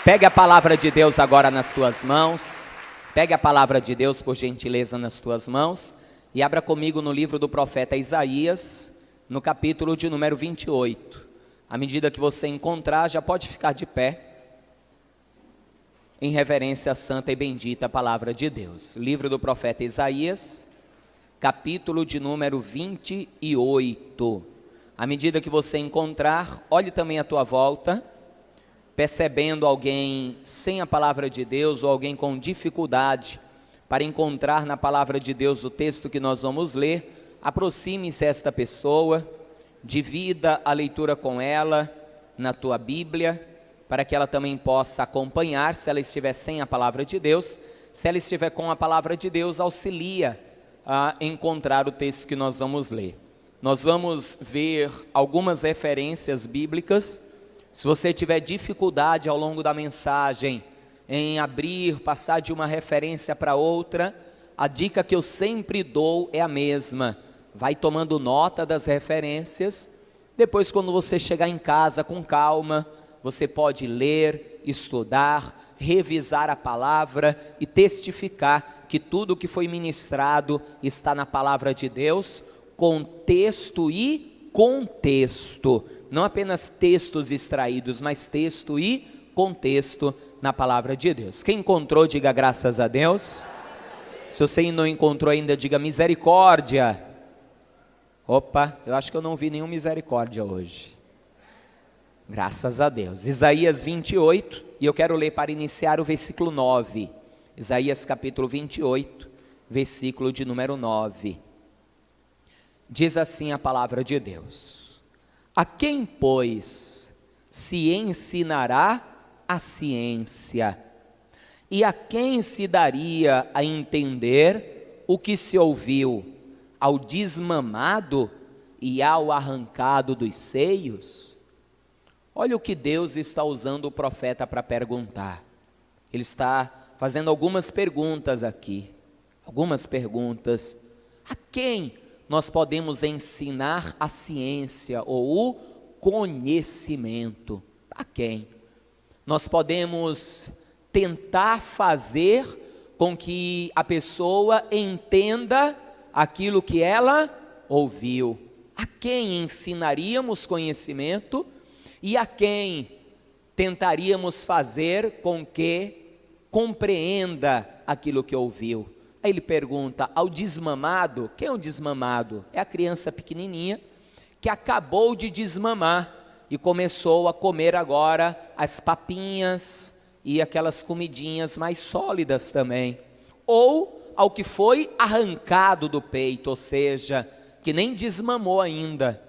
Pegue a palavra de Deus agora nas tuas mãos. Pegue a palavra de Deus, por gentileza, nas tuas mãos. E abra comigo no livro do profeta Isaías, no capítulo de número 28. À medida que você encontrar, já pode ficar de pé, em reverência à santa e bendita palavra de Deus. Livro do profeta Isaías, capítulo de número 28. À medida que você encontrar, olhe também à tua volta, percebendo alguém sem a palavra de Deus ou alguém com dificuldade para encontrar na palavra de Deus o texto que nós vamos ler, aproxime-se esta pessoa, divida a leitura com ela na tua Bíblia, para que ela também possa acompanhar, se ela estiver sem a palavra de Deus. Se ela estiver com a palavra de Deus, auxilia a encontrar o texto que nós vamos ler. Nós vamos ver algumas referências bíblicas. Se você tiver dificuldade ao longo da mensagem em abrir, passar de uma referência para outra, a dica que eu sempre dou é a mesma. Vai tomando nota das referências. Depois, quando você chegar em casa com calma, você pode ler, estudar, revisar a palavra e testificar que tudo que foi ministrado está na palavra de Deus, com texto e contexto. Não apenas textos extraídos, mas texto e contexto na palavra de Deus. Quem encontrou, diga graças a Deus. Se você não encontrou ainda, diga misericórdia. Opa, eu acho que eu não vi nenhum misericórdia hoje. Graças a Deus. Isaías 28, e eu quero ler para iniciar o versículo 9. Isaías capítulo 28, versículo de número 9. Diz assim a palavra de Deus: a quem, pois, se ensinará a ciência? E a quem se daria a entender o que se ouviu? Ao desmamado e ao arrancado dos seios? Olha o que Deus está usando o profeta para perguntar. Ele está fazendo algumas perguntas aqui. Algumas perguntas. A quem nós podemos ensinar a ciência ou o conhecimento? A quem? Nós podemos tentar fazer com que a pessoa entenda aquilo que ela ouviu. A quem ensinaríamos conhecimento e a quem tentaríamos fazer com que compreenda aquilo que ouviu? Aí ele pergunta, ao desmamado. Quem é o desmamado? É a criança pequenininha que acabou de desmamar e começou a comer agora as papinhas e aquelas comidinhas mais sólidas também. Ou ao que foi arrancado do peito, ou seja, que nem desmamou ainda,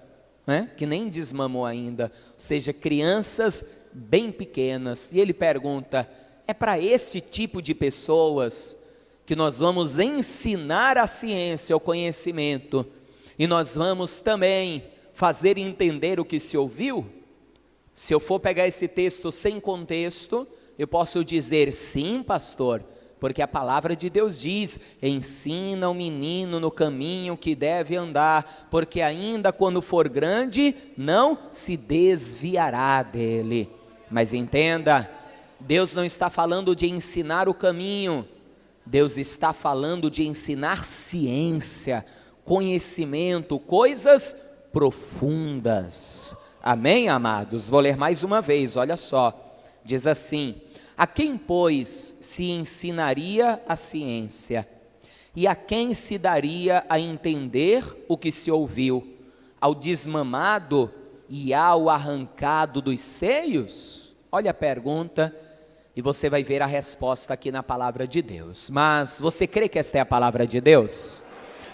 né? Que nem desmamou ainda, ou seja, crianças bem pequenas. E ele pergunta, é para este tipo de pessoas que nós vamos ensinar a ciência, o conhecimento, e nós vamos também fazer entender o que se ouviu? Se eu for pegar esse texto sem contexto, eu posso dizer, sim, pastor, porque a palavra de Deus diz, ensina o menino no caminho que deve andar, porque ainda quando for grande, não se desviará dele. Mas entenda, Deus não está falando de ensinar o caminho, Deus está falando de ensinar ciência, conhecimento, coisas profundas. Amém, amados? Vou ler mais uma vez, olha só. Diz assim, a quem, pois, se ensinaria a ciência? E a quem se daria a entender o que se ouviu? Ao desmamado e ao arrancado dos seios? Olha a pergunta. E você vai ver a resposta aqui na palavra de Deus. Mas você crê que esta é a palavra de Deus?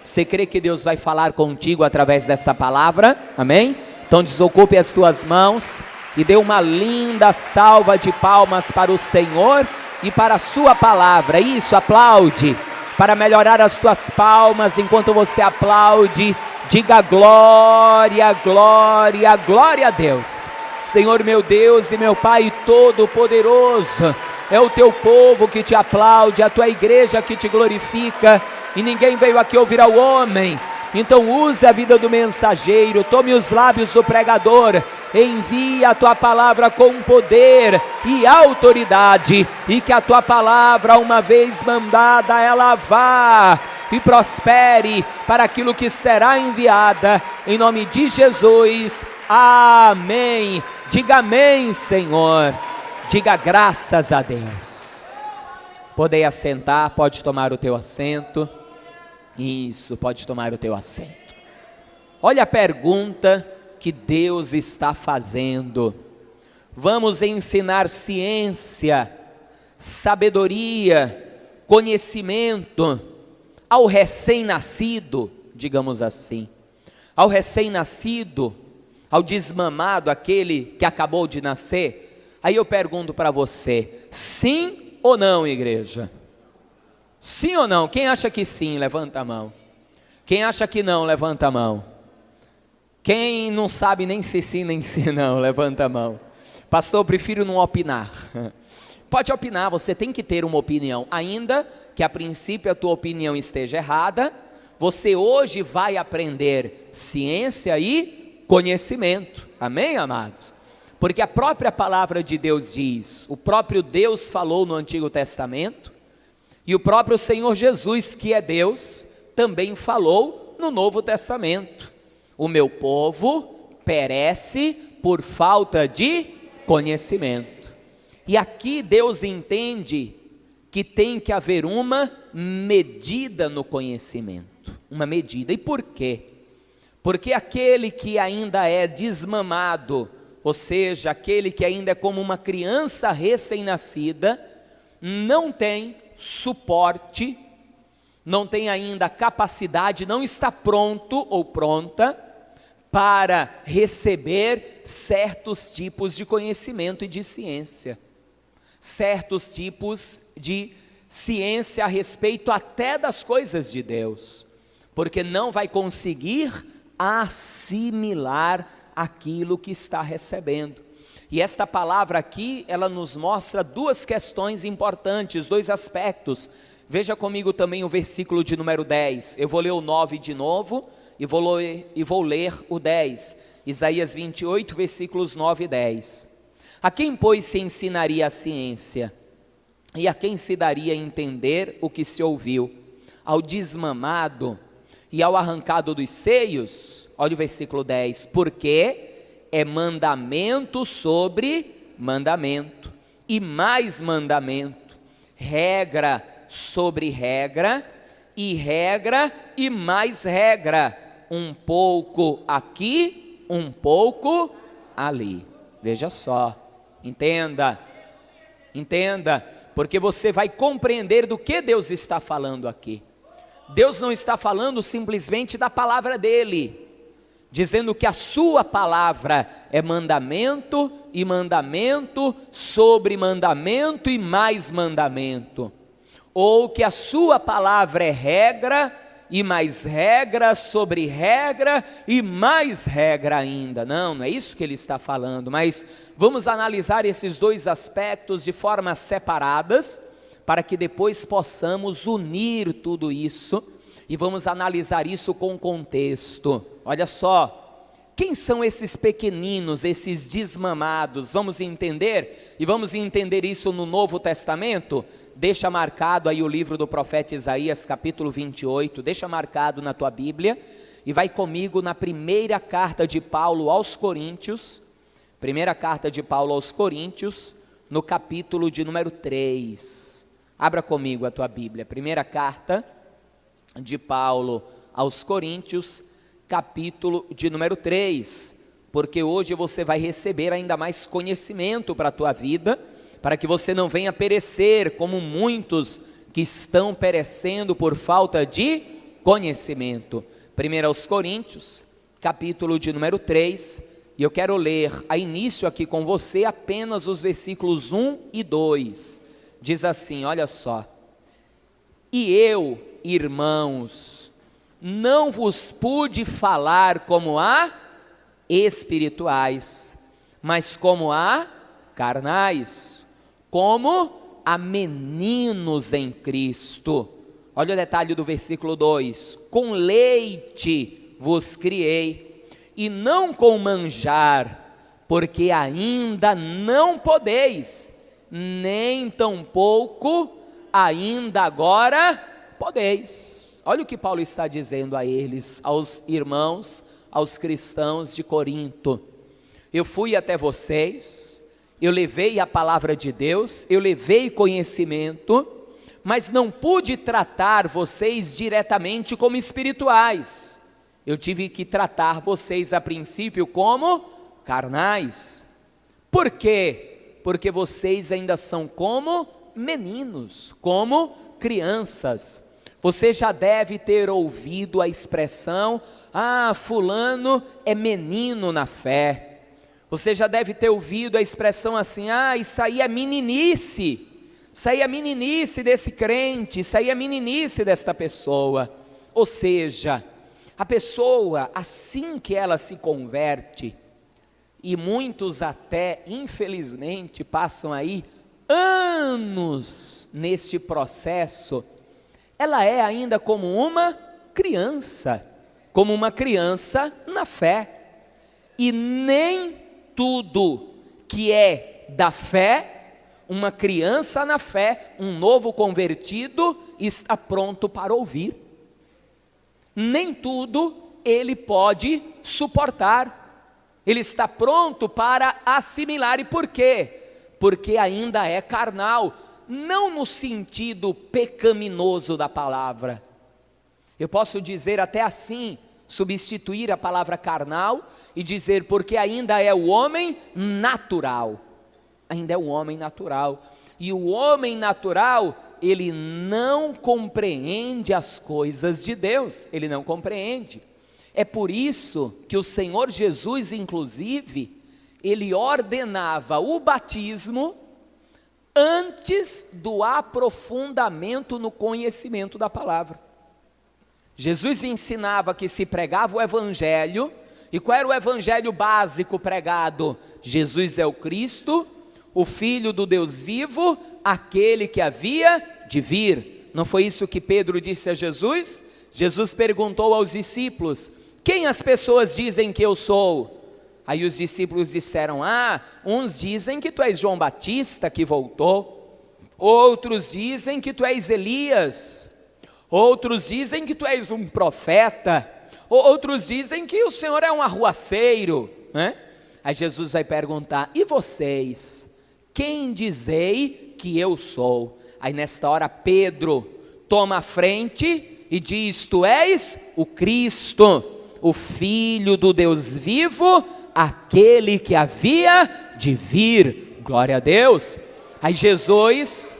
Você crê que Deus vai falar contigo através desta palavra? Amém? Então desocupe as tuas mãos e dê uma linda salva de palmas para o Senhor e para a sua palavra. Isso, aplaude. Para melhorar as tuas palmas, enquanto você aplaude, diga glória, glória, glória a Deus. Senhor meu Deus e meu Pai Todo-Poderoso, é o teu povo que te aplaude, a tua igreja que te glorifica, e ninguém veio aqui ouvir ao homem. Então use a vida do mensageiro, tome os lábios do pregador envia a tua palavra com poder e autoridade, e que a tua palavra, uma vez mandada, ela vá e prospere para aquilo que será enviada, em nome de Jesus, amém. Diga amém, Senhor, diga graças a Deus. Podem assentar, pode tomar o teu assento. Isso, pode tomar o teu assento. Olha a pergunta que Deus está fazendo. Vamos ensinar ciência, sabedoria, conhecimento ao recém-nascido, digamos assim, ao recém-nascido, ao desmamado, aquele que acabou de nascer. Aí eu pergunto para você, sim ou não, igreja? Sim ou não? Quem acha que sim, levanta a mão. Quem acha que não, levanta a mão. Quem não sabe nem se sim nem se não, levanta a mão. Pastor, eu prefiro não opinar. Pode opinar, você tem que ter uma opinião, ainda que a princípio a tua opinião esteja errada. Você hoje vai aprender ciência e conhecimento, amém, amados? Porque a própria palavra de Deus diz, o próprio Deus falou no Antigo Testamento, e o próprio Senhor Jesus, que é Deus, também falou no Novo Testamento. O meu povo perece por falta de conhecimento. E aqui Deus entende que tem que haver uma medida no conhecimento, uma medida. E por quê? Porque aquele que ainda é desmamado, ou seja, aquele que ainda é como uma criança recém-nascida, não tem suporte, não tem ainda capacidade, não está pronto ou pronta para receber certos tipos de conhecimento e de ciência, certos tipos de ciência a respeito até das coisas de Deus, porque não vai conseguir assimilar aquilo que está recebendo. E esta palavra aqui, ela nos mostra duas questões importantes, dois aspectos. Veja comigo também o versículo de número 10, eu vou ler o 9 de novo, e vou ler o 10, Isaías 28, versículos 9 e 10. A quem, pois, se ensinaria a ciência? E a quem se daria a entender o que se ouviu? Ao desmamado e ao arrancado dos seios? Olha o versículo 10, porque é mandamento sobre mandamento, e mais mandamento, regra sobre regra, e regra e mais regra, um pouco aqui, um pouco ali. Veja só, entenda, porque você vai compreender do que Deus está falando aqui. Deus não está falando simplesmente da palavra dele, dizendo que a sua palavra é mandamento e mandamento sobre mandamento e mais mandamento, ou que a sua palavra é regra e mais regra sobre regra e mais regra ainda. Não é isso que ele está falando, mas vamos analisar esses dois aspectos de formas separadas, para que depois possamos unir tudo isso, e vamos analisar isso com contexto. Olha só, quem são esses pequeninos, esses desmamados? Vamos entender, e vamos entender isso no Novo Testamento. Deixa marcado aí o livro do profeta Isaías, capítulo 28, deixa marcado na tua Bíblia, e vai comigo na primeira carta de Paulo aos Coríntios, primeira carta de Paulo aos Coríntios, no capítulo de número 3, abra comigo a tua Bíblia, primeira carta de Paulo aos Coríntios, capítulo de número 3, porque hoje você vai receber ainda mais conhecimento para a tua vida, para que você não venha perecer como muitos que estão perecendo por falta de conhecimento. 1 aos Coríntios, capítulo de número 3, e eu quero ler a início aqui com você apenas os versículos 1 e 2, diz assim, olha só: e eu, irmãos, não vos pude falar como a espirituais, mas como a carnais, como a meninos em Cristo. Olha o detalhe do versículo 2: com leite vos criei, e não com manjar, porque ainda não podeis, nem tampouco ainda agora podeis. Olha o que Paulo está dizendo a eles, aos irmãos, aos cristãos de Corinto. Eu fui até vocês, eu levei a palavra de Deus, eu levei conhecimento, mas não pude tratar vocês diretamente como espirituais. Eu tive que tratar vocês a princípio como carnais. Por quê? Porque vocês ainda são como meninos, como crianças. Você já deve ter ouvido a expressão: fulano é menino na fé. Você já deve ter ouvido a expressão assim: isso aí é meninice. Isso aí é meninice desse crente, isso aí é meninice desta pessoa. Ou seja, a pessoa, assim que ela se converte, e muitos até, infelizmente, passam aí anos neste processo, ela é ainda como uma criança na fé. E nem tudo que é da fé, uma criança na fé, um novo convertido, está pronto para ouvir. Nem tudo ele pode suportar, ele está pronto para assimilar. E por quê? Porque ainda é carnal, não no sentido pecaminoso da palavra. Eu posso dizer até assim, substituir a palavra carnal e dizer porque ainda é o homem natural. Ainda é o homem natural. E o homem natural, ele não compreende as coisas de Deus, ele não compreende. É por isso que o Senhor Jesus, inclusive, ele ordenava o batismo antes do aprofundamento no conhecimento da palavra. Jesus ensinava que se pregava o evangelho, e qual era o evangelho básico pregado? Jesus é o Cristo, o Filho do Deus vivo, aquele que havia de vir. Não foi isso que Pedro disse a Jesus? Jesus perguntou aos discípulos: quem as pessoas dizem que eu sou? Aí os discípulos disseram: uns dizem que tu és João Batista que voltou, outros dizem que tu és Elias, outros dizem que tu és um profeta, outros dizem que o Senhor é um arruaceiro, né? Aí Jesus vai perguntar: e vocês? Quem dizei que eu sou? Aí nesta hora Pedro toma a frente e diz: tu és o Cristo, o Filho do Deus vivo, aquele que havia de vir. Glória a Deus. Aí Jesus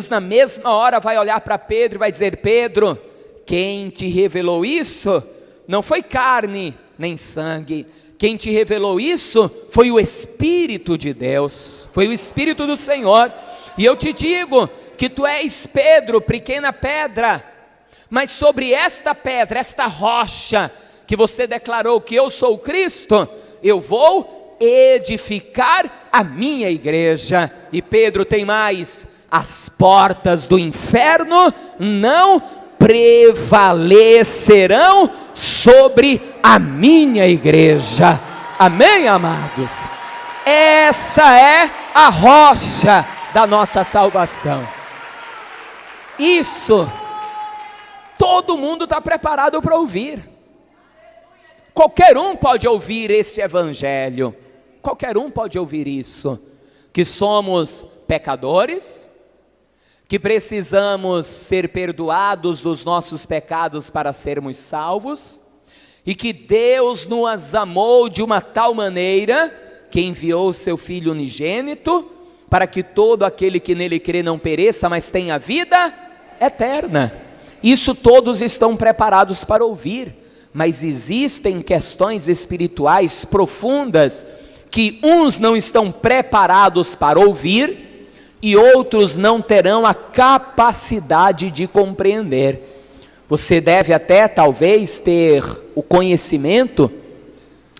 na mesma hora vai olhar para Pedro e vai dizer: Pedro, quem te revelou isso não foi carne nem sangue, quem te revelou isso foi o Espírito de Deus, foi o Espírito do Senhor. E eu te digo que tu és Pedro, pequena pedra, mas sobre esta pedra, esta rocha, que você declarou que eu sou o Cristo, eu vou edificar a minha igreja. E Pedro tem mais: as portas do inferno não prevalecerão sobre a minha igreja. Amém, amados? Essa é a rocha da nossa salvação. Isso todo mundo está preparado para ouvir. Qualquer um pode ouvir esse evangelho, qualquer um pode ouvir isso, que somos pecadores, que precisamos ser perdoados dos nossos pecados para sermos salvos, e que Deus nos amou de uma tal maneira que enviou o seu Filho unigênito, para que todo aquele que nele crê não pereça, mas tenha vida eterna. Isso todos estão preparados para ouvir, mas existem questões espirituais profundas que uns não estão preparados para ouvir e outros não terão a capacidade de compreender. Você deve até talvez ter o conhecimento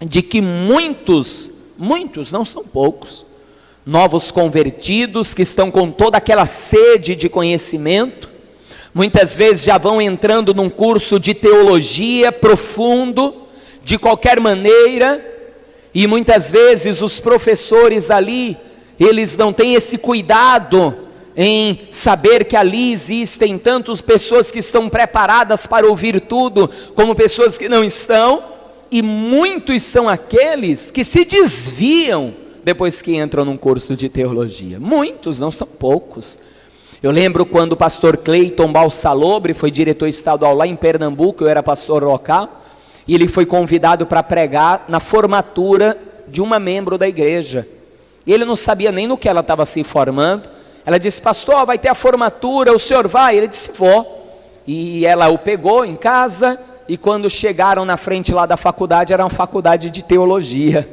de que muitos, não são poucos, novos convertidos que estão com toda aquela sede de conhecimento, muitas vezes já vão entrando num curso de teologia profundo, de qualquer maneira, E muitas vezes os professores ali, eles não têm esse cuidado em saber que ali existem tantas pessoas que estão preparadas para ouvir tudo, como pessoas que não estão, e muitos são aqueles que se desviam depois que entram num curso de teologia. Muitos, não são poucos. Eu lembro quando o pastor Cleiton Balsalobre foi diretor estadual lá em Pernambuco, eu era pastor local, e ele foi convidado para pregar na formatura de uma membro da igreja. E ele não sabia nem no que ela estava se formando. Ela disse: pastor, vai ter a formatura, o senhor vai? Ele disse: vou. E ela o pegou em casa, e quando chegaram na frente lá da faculdade, era uma faculdade de teologia.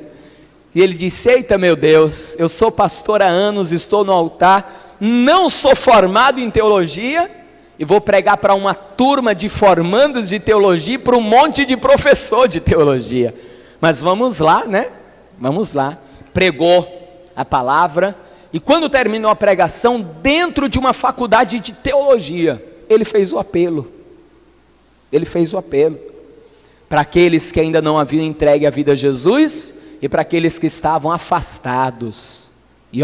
E ele disse: eita meu Deus, eu sou pastor há anos, estou no altar, não sou formado em teologia, e vou pregar para uma turma de formandos de teologia, para um monte de professor de teologia. Mas vamos lá, né? Vamos lá. Pregou a palavra, e quando terminou a pregação, dentro de uma faculdade de teologia, ele fez o apelo. Ele fez o apelo para aqueles que ainda não haviam entregue a vida a Jesus e para aqueles que estavam afastados. E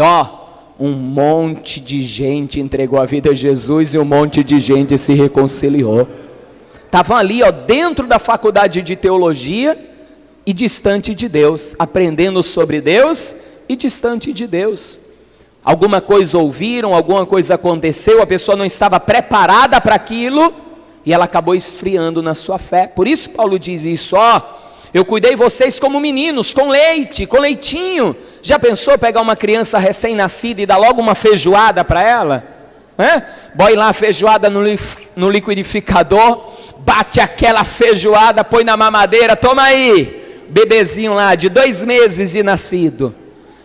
um monte de gente entregou a vida a Jesus e um monte de gente se reconciliou. Estavam ali, dentro da faculdade de teologia e distante de Deus, aprendendo sobre Deus e distante de Deus. Alguma coisa ouviram, alguma coisa aconteceu, a pessoa não estava preparada para aquilo e ela acabou esfriando na sua fé. Por isso Paulo diz isso: eu cuidei vocês como meninos, com leite, com leitinho. Já pensou pegar uma criança recém-nascida e dar logo uma feijoada para ela? Põe lá a feijoada no liquidificador, bate aquela feijoada, põe na mamadeira, toma aí, bebezinho lá de 2 meses de nascido.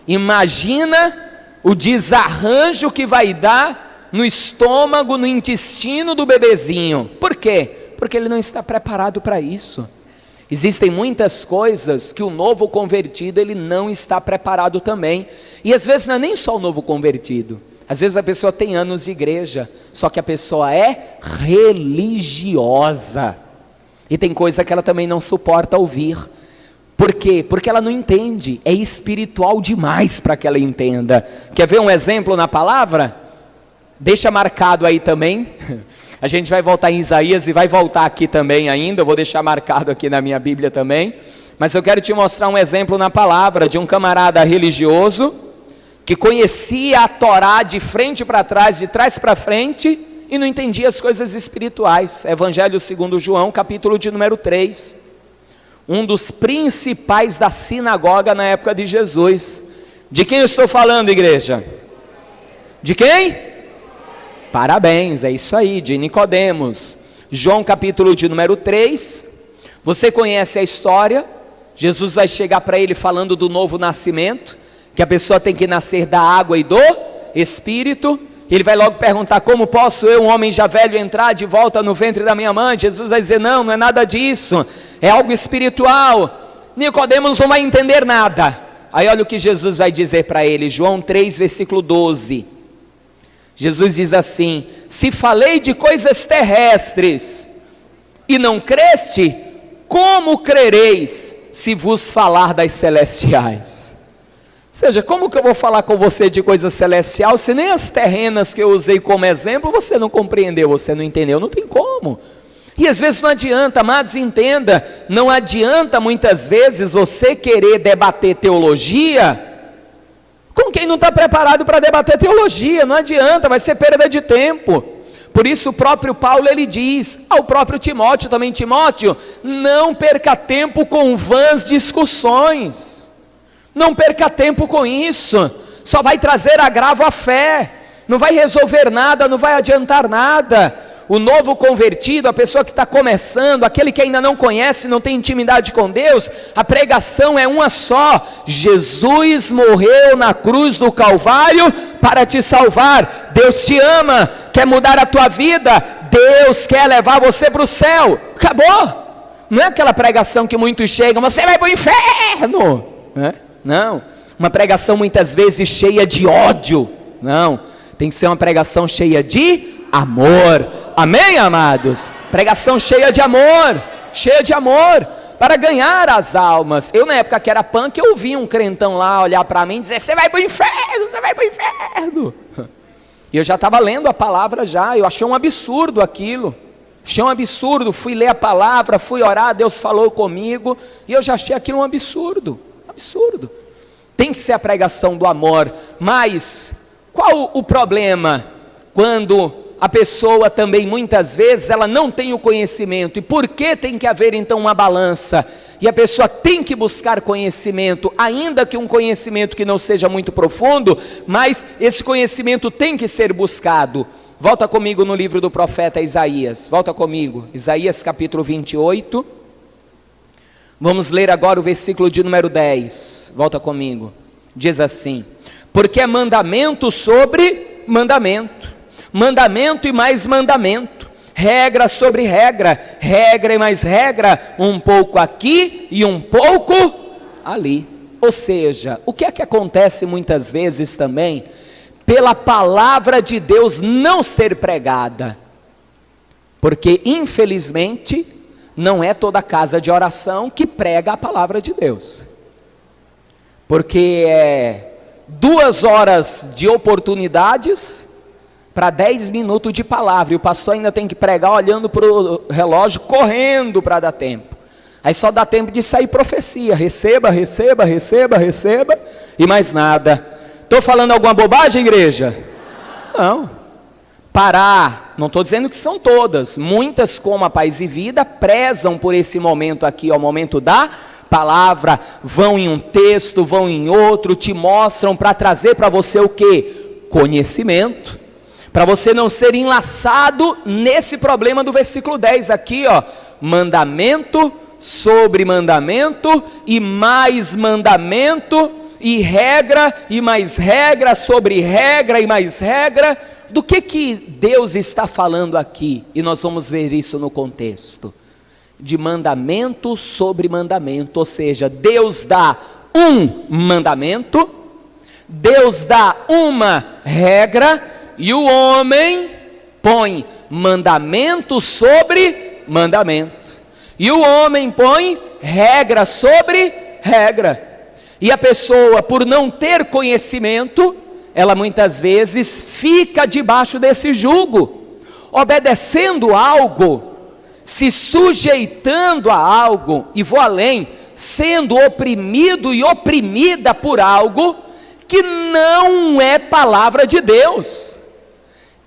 Imagina o desarranjo que vai dar no estômago, no intestino do bebezinho. Por quê? Porque ele não está preparado para isso. Existem muitas coisas que o novo convertido ele não está preparado também. E às vezes não é nem só o novo convertido. Às vezes a pessoa tem anos de igreja, só que a pessoa é religiosa. E tem coisa que ela também não suporta ouvir. Por quê? Porque ela não entende, é espiritual demais para que ela entenda. Quer ver um exemplo na palavra? Deixa marcado aí também. A gente vai voltar em Isaías e vai voltar aqui também ainda. Eu vou deixar marcado aqui na minha Bíblia também. Mas eu quero te mostrar um exemplo na palavra de um camarada religioso que conhecia a Torá de frente para trás, de trás para frente, e não entendia as coisas espirituais. Evangelho segundo João, capítulo de número 3. Um dos principais da sinagoga na época de Jesus. De quem eu estou falando, igreja? De quem? Parabéns, é isso aí, de Nicodemos. João capítulo de número 3. Você conhece a história. Jesus vai chegar para ele falando do novo nascimento, que a pessoa tem que nascer da água e do Espírito. Ele vai logo perguntar: como posso eu, um homem já velho, entrar de volta no ventre da minha mãe? Jesus vai dizer: não é nada disso, é algo espiritual. Nicodemos não vai entender nada. Aí olha o que Jesus vai dizer para ele, João 3, versículo 12. Jesus diz assim: se falei de coisas terrestres e não creste, como crereis se vos falar das celestiais? Ou seja, como que eu vou falar com você de coisa celestial, se nem as terrenas que eu usei como exemplo, você não compreendeu, você não entendeu, não tem como. E às vezes não adianta, amados, entenda, não adianta muitas vezes você querer debater teologia com quem não está preparado para debater teologia. Não adianta, vai ser perda de tempo. Por isso o próprio Paulo ele diz ao próprio Timóteo também: Timóteo, não perca tempo com vãs discussões. Não perca tempo com isso, só vai trazer agravo à fé, não vai resolver nada, não vai adiantar nada. O novo convertido, a pessoa que está começando, aquele que ainda não conhece, não tem intimidade com Deus, a pregação é uma só: Jesus morreu na cruz do Calvário para te salvar. Deus te ama, quer mudar a tua vida, Deus quer levar você para o céu. Acabou. Não é aquela pregação que muitos chegam: você vai para o inferno. Não, uma pregação muitas vezes cheia de ódio. Não, tem que ser uma pregação cheia de amor. Amém, amados? Pregação cheia de amor, cheia de amor. para ganhar as almas. Eu, na época que era punk, eu ouvi um crentão lá olhar para mim e dizer: você vai para o inferno, você vai para o inferno. E eu já estava lendo a palavra já, eu achei um absurdo aquilo. Achei um absurdo, fui ler a palavra, fui orar, Deus falou comigo, e eu já achei aquilo um absurdo, absurdo. Tem que ser a pregação do amor, mas qual o problema quando a pessoa também muitas vezes ela não tem o conhecimento? E por que tem que haver então uma balança? E a pessoa tem que buscar conhecimento, ainda que um conhecimento que não seja muito profundo, mas esse conhecimento tem que ser buscado. Volta comigo no livro do profeta Isaías, volta comigo, Isaías capítulo 28, vamos ler agora o versículo de número 10, volta comigo, diz assim: porque é mandamento sobre mandamento, mandamento e mais mandamento, regra sobre regra, regra e mais regra, um pouco aqui e um pouco ali. Ou seja, o que é que acontece muitas vezes também, pela palavra de Deus não ser pregada, porque infelizmente não é toda casa de oração que prega a palavra de Deus, porque é 2 horas de oportunidades para 10 minutos de palavra, e o pastor ainda tem que pregar olhando para o relógio, correndo para dar tempo, aí só dá tempo de sair profecia, receba, receba, receba, receba, e mais nada. Estou falando alguma bobagem, igreja? Não. Parar, não estou dizendo que são todas, muitas como a Paz e Vida prezam por esse momento aqui, o momento da palavra, vão em um texto, vão em outro, te mostram para trazer para você o quê? Conhecimento, para você não ser enlaçado nesse problema do versículo 10 aqui, ó, mandamento sobre mandamento e mais mandamento, e regra e mais regra sobre regra e mais regra. Do que Deus está falando aqui? E nós vamos ver isso no contexto de mandamento sobre mandamento, ou seja, Deus dá um mandamento, Deus dá uma regra, e o homem põe mandamento sobre mandamento, e o homem põe regra sobre regra. E a pessoa, por não ter conhecimento, ela muitas vezes fica debaixo desse jugo, obedecendo algo, se sujeitando a algo, e vou além, sendo oprimido e oprimida por algo que não é palavra de Deus,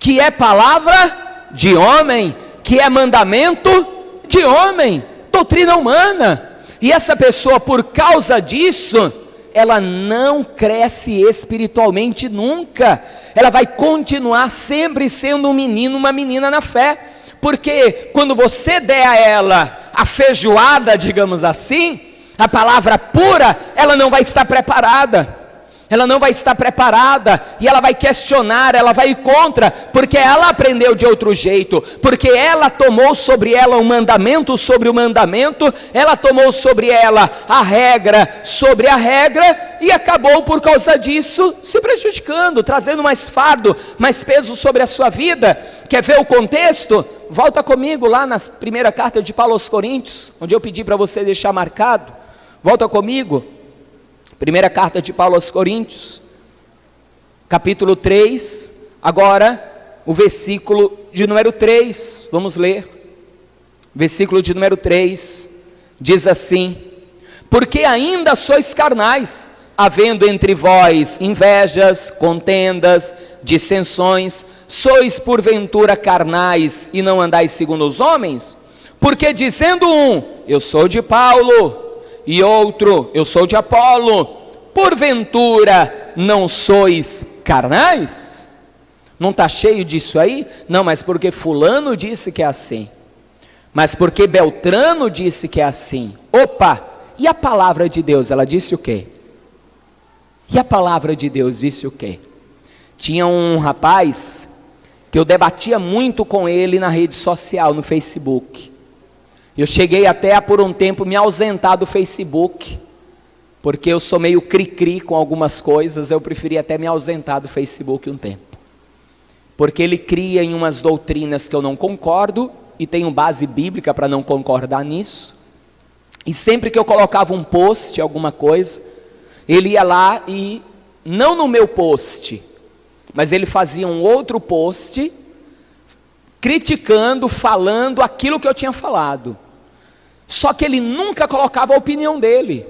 que é palavra de homem, que é mandamento de homem, doutrina humana. E essa pessoa, por causa disso, ela não cresce espiritualmente nunca, ela vai continuar sempre sendo um menino, uma menina na fé, porque quando você der a ela a feijoada, digamos assim, a palavra pura, ela não vai estar preparada, ela não vai estar preparada, e ela vai questionar, ela vai ir contra, porque ela aprendeu de outro jeito, porque ela tomou sobre ela um mandamento sobre o mandamento, ela tomou sobre ela a regra sobre a regra, e acabou por causa disso se prejudicando, trazendo mais fardo, mais peso sobre a sua vida. Quer ver o contexto? Volta comigo lá na primeira carta de Paulo aos Coríntios, onde eu pedi para você deixar marcado. Volta comigo. Primeira carta de Paulo aos Coríntios, capítulo 3, agora o versículo de número 3, vamos ler, versículo de número 3, diz assim: porque ainda sois carnais, havendo entre vós invejas, contendas, dissensões, sois porventura carnais e não andais segundo os homens? Porque dizendo um, eu sou de Paulo, e outro, eu sou de Apolo, porventura não sois carnais? Não está cheio disso aí? Não, mas porque fulano disse que é assim, mas porque Beltrano disse que é assim. Opa, e a palavra de Deus, ela disse o quê? E a palavra de Deus disse o quê? Tinha um rapaz que eu debatia muito com ele na rede social, no Facebook. Eu cheguei até a por um tempo me ausentar do Facebook, porque eu sou meio cri-cri com algumas coisas, eu preferi até me ausentar do Facebook um tempo. Porque ele cria em umas doutrinas que eu não concordo, e tenho base bíblica para não concordar nisso. E sempre que eu colocava um post, alguma coisa, ele ia lá e, não no meu post, mas ele fazia um outro post, criticando, falando aquilo que eu tinha falado. Só que ele nunca colocava a opinião dele.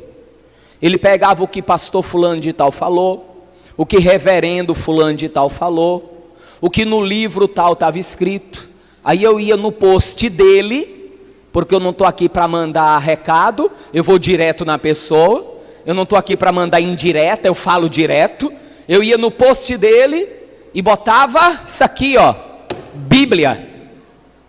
Ele pegava o que pastor fulano de tal falou, o que reverendo fulano de tal falou, o que no livro tal estava escrito. Aí eu ia no post dele, porque eu não estou aqui para mandar recado, eu vou direto na pessoa. Eu não estou aqui para mandar indireta, eu falo direto. Eu ia no post dele e botava isso aqui, ó, Bíblia,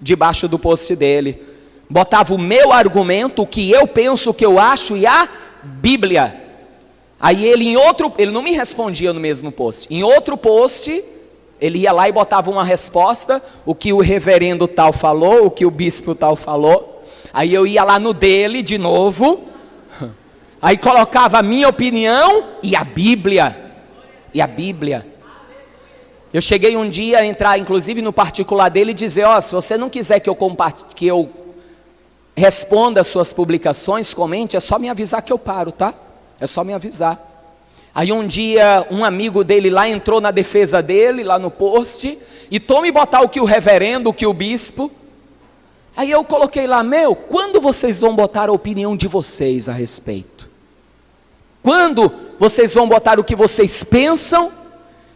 debaixo do post dele. Botava o meu argumento, o que eu penso, o que eu acho e a Bíblia. Aí ele não me respondia no mesmo post. Em outro post, ele ia lá e botava uma resposta, o que o reverendo tal falou, o que o bispo tal falou. Aí eu ia lá no dele de novo, aí colocava a minha opinião e a Bíblia. E a Bíblia. Eu cheguei um dia a entrar, inclusive, no particular dele e dizer, ó, se você não quiser que eu responda as suas publicações, comente, é só me avisar que eu paro, tá? É só me avisar. Aí um dia, um amigo dele lá entrou na defesa dele, lá no post, e tome botar o que o reverendo, o que o bispo. Aí eu coloquei lá, quando vocês vão botar a opinião de vocês a respeito? Quando vocês vão botar o que vocês pensam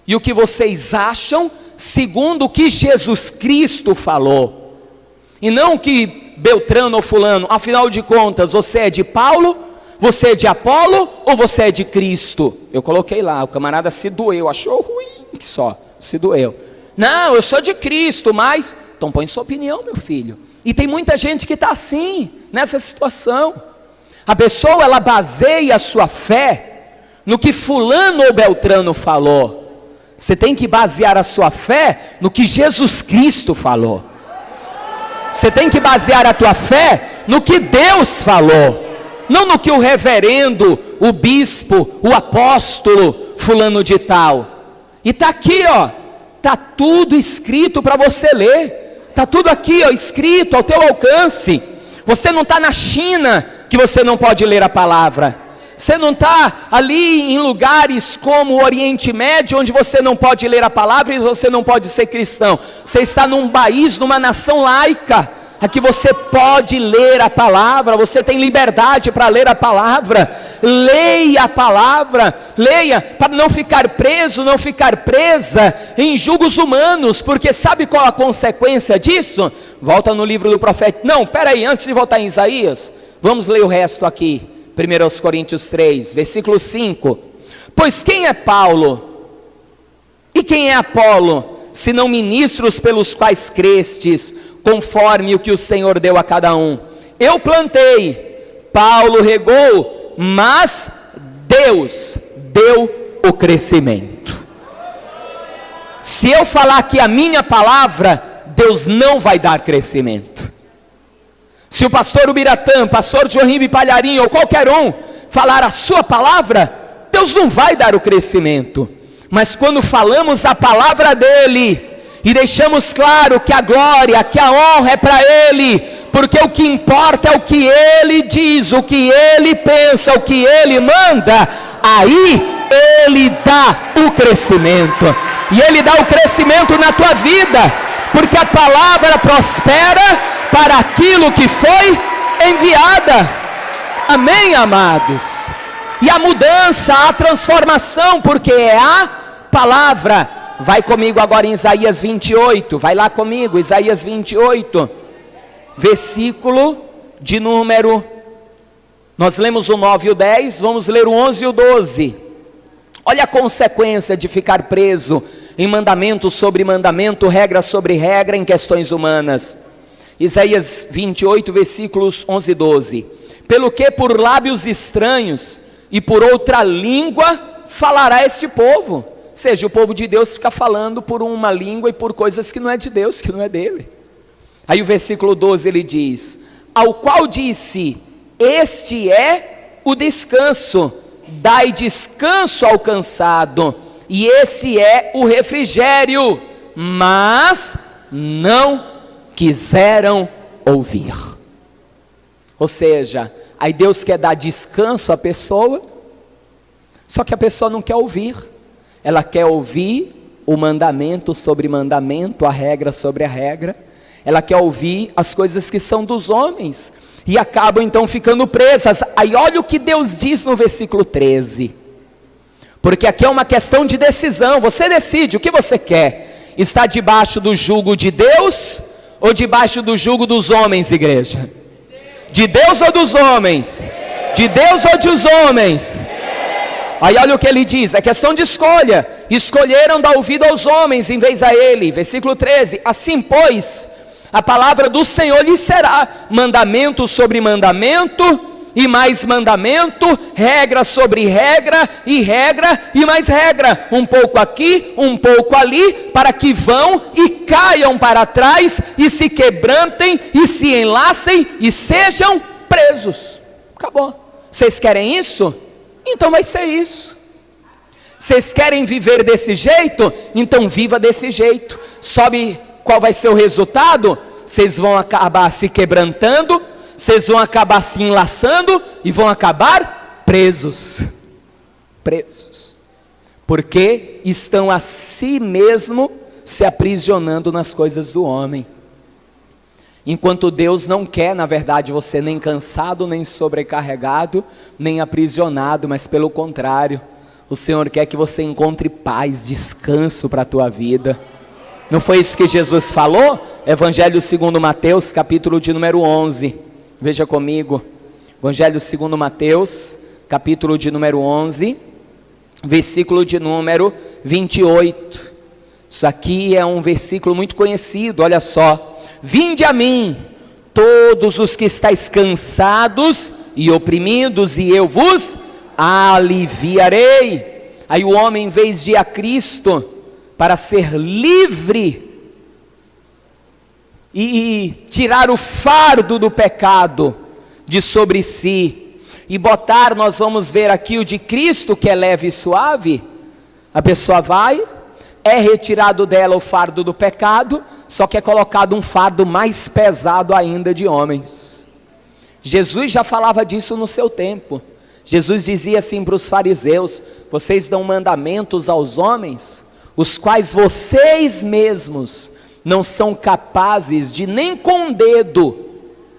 e o que vocês acham, segundo o que Jesus Cristo falou? E não o que Beltrano ou fulano, afinal de contas, você é de Paulo, você é de Apolo ou você é de Cristo? Eu coloquei lá, o camarada se doeu, achou ruim só, se doeu. Não, eu sou de Cristo, mas... Então põe sua opinião, meu filho. E tem muita gente que está assim, nessa situação. A pessoa, ela baseia a sua fé no que fulano ou Beltrano falou. Você tem que basear a sua fé no que Jesus Cristo falou. Você tem que basear a tua fé no que Deus falou, não no que o reverendo, o bispo, o apóstolo fulano de tal. E está aqui, ó, está tudo escrito para você ler. Está tudo aqui, ó, escrito ao teu alcance. Você não está na China que você não pode ler a palavra. Você não está ali em lugares como o Oriente Médio, onde você não pode ler a palavra e você não pode ser cristão. Você está num país, numa nação laica, aqui você pode ler a palavra, você tem liberdade para ler a palavra. Leia a palavra, leia, para não ficar preso, não ficar presa em julgos humanos, porque sabe qual a consequência disso? Volta no livro do profeta, não, peraí, antes de voltar em Isaías, vamos ler o resto aqui, 1 Coríntios 3, versículo 5, pois quem é Paulo e quem é Apolo, senão ministros pelos quais crestes, conforme o que o Senhor deu a cada um? Eu plantei, Paulo regou, mas Deus deu o crescimento. Se eu falar aqui a minha palavra, Deus não vai dar crescimento. Se o pastor Ubiratã, pastor Jorimbe Palharim ou qualquer um falar a sua palavra, Deus não vai dar o crescimento. Mas quando falamos a palavra dele e deixamos claro que a glória, que a honra é para ele, porque o que importa é o que ele diz, o que ele pensa, o que ele manda, aí ele dá o crescimento. E ele dá o crescimento na tua vida, porque a palavra prospera para aquilo que foi enviada. Amém, amados? E a mudança, a transformação, porque é a palavra. Vai comigo agora em Isaías 28, vai lá comigo, Isaías 28, versículo de número, nós lemos o 9 e o 10, vamos ler o 11 e o 12. Olha a consequência de ficar preso em mandamento sobre mandamento, regra sobre regra em questões humanas. Isaías 28, versículos 11 e 12. Pelo que por lábios estranhos e por outra língua falará este povo. Ou seja, o povo de Deus fica falando por uma língua e por coisas que não é de Deus, que não é dele. Aí o versículo 12 ele diz, ao qual disse, este é o descanso, dai descanso ao cansado, e esse é o refrigério, mas não quiseram ouvir. Ou seja, Aí Deus quer dar descanso à pessoa, só que a pessoa não quer ouvir. Ela quer ouvir o mandamento sobre mandamento, a regra sobre a regra. Ela quer ouvir as coisas que são dos homens, e acabam então ficando presas. Aí olha o que Deus diz no versículo 13, porque aqui é uma questão de decisão. Você decide o que você quer: estar debaixo do jugo de Deus ou debaixo do jugo dos homens, igreja? De Deus ou dos homens? De Deus ou dos homens? Aí olha o que ele diz, é questão de escolha. Escolheram dar ouvido aos homens em vez a ele. Versículo 13, assim pois, a palavra do Senhor lhes será mandamento sobre mandamento, e mais mandamento, regra sobre regra e mais regra, um pouco aqui, um pouco ali, para que vão e caiam para trás, e se quebrantem, e se enlacem, e sejam presos. Acabou. Vocês querem isso? Então vai ser isso. Vocês querem viver desse jeito? Então viva desse jeito. Sabe qual vai ser o resultado? Vocês vão acabar se quebrantando, vocês vão acabar se enlaçando e vão acabar presos. Presos. Porque estão a si mesmo se aprisionando nas coisas do homem. Enquanto Deus não quer, na verdade, você nem cansado, nem sobrecarregado, nem aprisionado, mas pelo contrário, o Senhor quer que você encontre paz, descanso para a tua vida. Não foi isso que Jesus falou? Evangelho segundo Mateus, capítulo de número 11. Veja comigo, Evangelho segundo Mateus, capítulo de número 11, versículo de número 28. Isso aqui é um versículo muito conhecido, olha só. Vinde a mim, todos os que estáis cansados e oprimidos, e eu vos aliviarei. Aí o homem, em vez de ir a Cristo para ser livre e tirar o fardo do pecado de sobre si, e botar, nós vamos ver aqui o de Cristo, que é leve e suave, a pessoa vai, é retirado dela o fardo do pecado, só que é colocado um fardo mais pesado ainda de homens. Jesus já falava disso no seu tempo. Jesus dizia assim para os fariseus: vocês dão mandamentos aos homens, os quais vocês mesmos não são capazes de nem com o dedo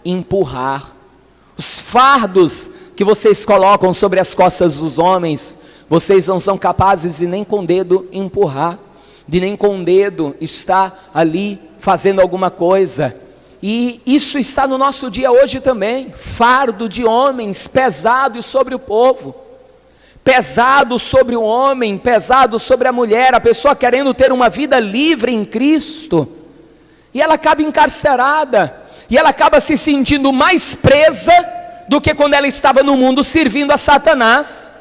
empurrar. Os fardos que vocês colocam sobre as costas dos homens, vocês não são capazes de nem com o dedo empurrar, de nem com o dedo estar ali fazendo alguma coisa. E isso está no nosso dia hoje também. Fardo de homens pesado sobre o povo, pesado sobre o homem, pesado sobre a mulher, a pessoa querendo ter uma vida livre em Cristo, e ela acaba encarcerada, e ela acaba se sentindo mais presa do que quando ela estava no mundo servindo a Satanás.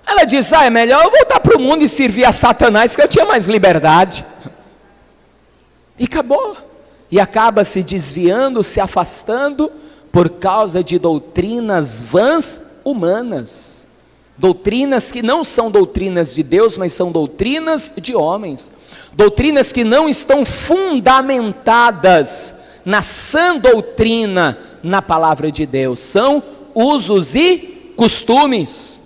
Ela diz: é melhor eu voltar para o mundo e servir a Satanás, que eu tinha mais liberdade. E acabou. E acaba se desviando, se afastando, por causa de doutrinas vãs humanas. Doutrinas que não são doutrinas de Deus, mas são doutrinas de homens. Doutrinas que não estão fundamentadas na sã doutrina, na palavra de Deus. São usos e costumes.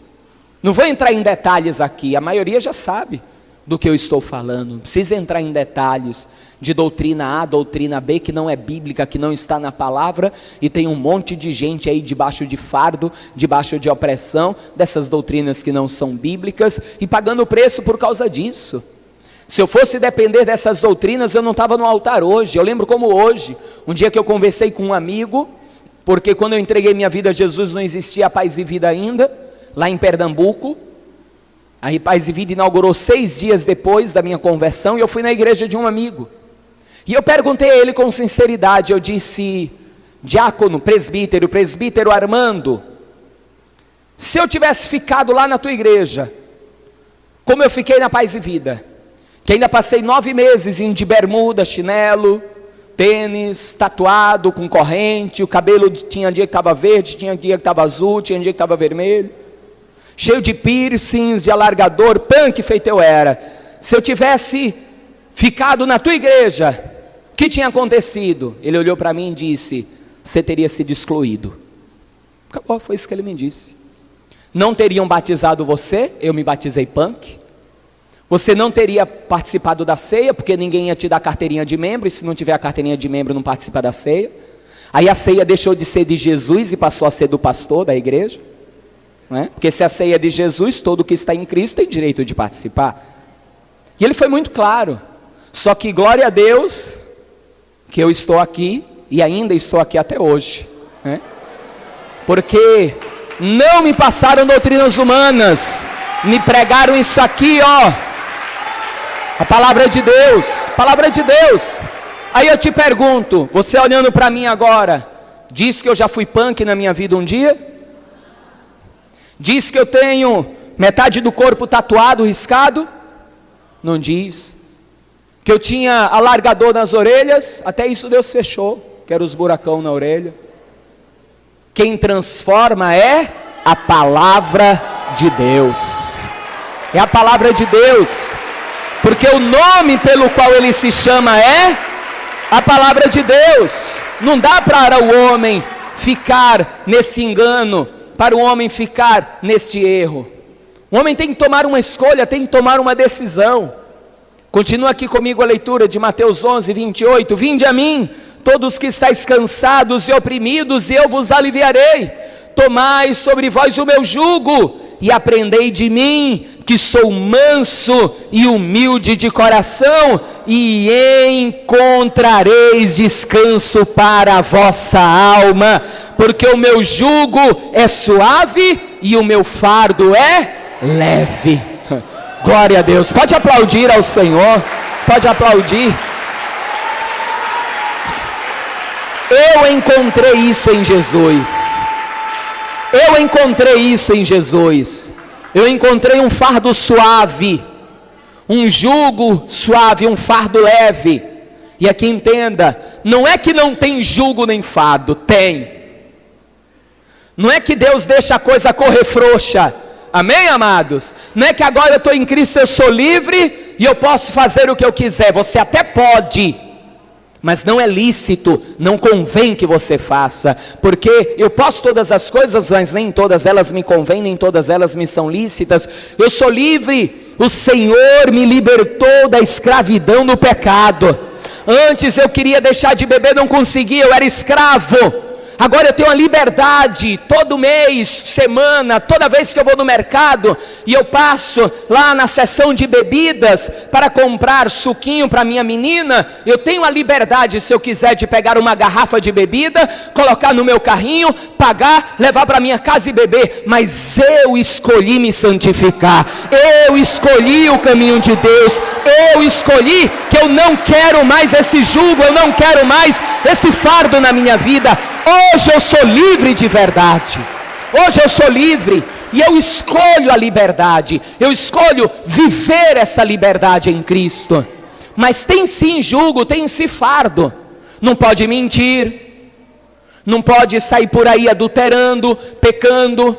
Não vou entrar em detalhes aqui, a maioria já sabe do que eu estou falando. Não precisa entrar em detalhes de doutrina A, doutrina B, que não é bíblica, que não está na palavra, e tem um monte de gente aí debaixo de fardo, debaixo de opressão, dessas doutrinas que não são bíblicas, e pagando preço por causa disso. Se eu fosse depender dessas doutrinas, eu não estava no altar hoje. Eu lembro como hoje, um dia que eu conversei com um amigo, porque quando eu entreguei minha vida a Jesus, não existia Paz e Vida ainda, lá em Pernambuco. A Paz e Vida inaugurou 6 dias depois da minha conversão, e eu fui na igreja de um amigo. E eu perguntei a ele com sinceridade, eu disse: diácono, presbítero Armando, se eu tivesse ficado lá na tua igreja, como eu fiquei na Paz e Vida, que ainda passei 9 meses indo de bermuda, chinelo, tênis, tatuado, com corrente, o cabelo tinha dia que estava verde, tinha dia que estava azul, tinha dia que estava vermelho, cheio de piercings, de alargador, punk feito eu era. Se eu tivesse ficado na tua igreja, o que tinha acontecido? Ele olhou para mim e disse: você teria sido excluído. Acabou, foi isso que ele me disse. Não teriam batizado você, eu me batizei punk. Você não teria participado da ceia, porque ninguém ia te dar carteirinha de membro, e se não tiver a carteirinha de membro não participa da ceia. Aí a ceia deixou de ser de Jesus e passou a ser do pastor da igreja, não é? Porque se a ceia é de Jesus, todo que está em Cristo tem direito de participar. E ele foi muito claro. Só que glória a Deus que eu estou aqui e ainda estou aqui até hoje, né? Porque não me passaram doutrinas humanas, me pregaram isso aqui, ó, a palavra de Deus, palavra de Deus. Aí eu te pergunto, você olhando para mim agora, diz que eu já fui punk na minha vida um dia? Diz que eu tenho metade do corpo tatuado, riscado? Não diz. Que eu tinha alargador nas orelhas? Até isso Deus fechou, que eram os buracão na orelha. Quem transforma é a palavra de Deus. É a palavra de Deus. Porque o nome pelo qual ele se chama é a palavra de Deus. Não dá para o homem ficar nesse engano, para o homem ficar neste erro. O homem tem que tomar uma escolha, tem que tomar uma decisão. Continua aqui comigo a leitura de Mateus 11, 28. Vinde a mim, todos que estáis cansados e oprimidos, e eu vos aliviarei. Tomai sobre vós o meu jugo, e aprendei de mim, que sou manso e humilde de coração, e encontrareis descanso para a vossa alma, porque o meu jugo é suave e o meu fardo é leve. Glória a Deus. Pode aplaudir ao Senhor, pode aplaudir. Eu encontrei isso em Jesus. Eu encontrei isso em Jesus. Eu encontrei um fardo suave, um jugo suave, um fardo leve. E aqui entenda, não é que não tem jugo nem fardo, tem. Não é que Deus deixa a coisa correr frouxa. Amém, amados? Não é que agora eu estou em Cristo, eu sou livre e eu posso fazer o que eu quiser. Você até pode, mas não é lícito, não convém que você faça, porque eu posso todas as coisas, mas nem todas elas me convêm, nem todas elas me são lícitas. Eu sou livre, o Senhor me libertou da escravidão do pecado. Antes eu queria deixar de beber, não conseguia, eu era escravo. Agora eu tenho a liberdade, todo mês, semana, toda vez que eu vou no mercado e eu passo lá na seção de bebidas para comprar suquinho para minha menina, eu tenho a liberdade, se eu quiser, de pegar uma garrafa de bebida, colocar no meu carrinho, pagar, levar para minha casa e beber. Mas eu escolhi me santificar, eu escolhi o caminho de Deus, eu escolhi que eu não quero mais esse jugo, eu não quero mais esse fardo na minha vida. Hoje eu sou livre de verdade. Hoje eu sou livre e eu escolho a liberdade. Eu escolho viver essa liberdade em Cristo. Mas tem sim jugo, tem sim fardo. Não pode mentir, não pode sair por aí adulterando, pecando.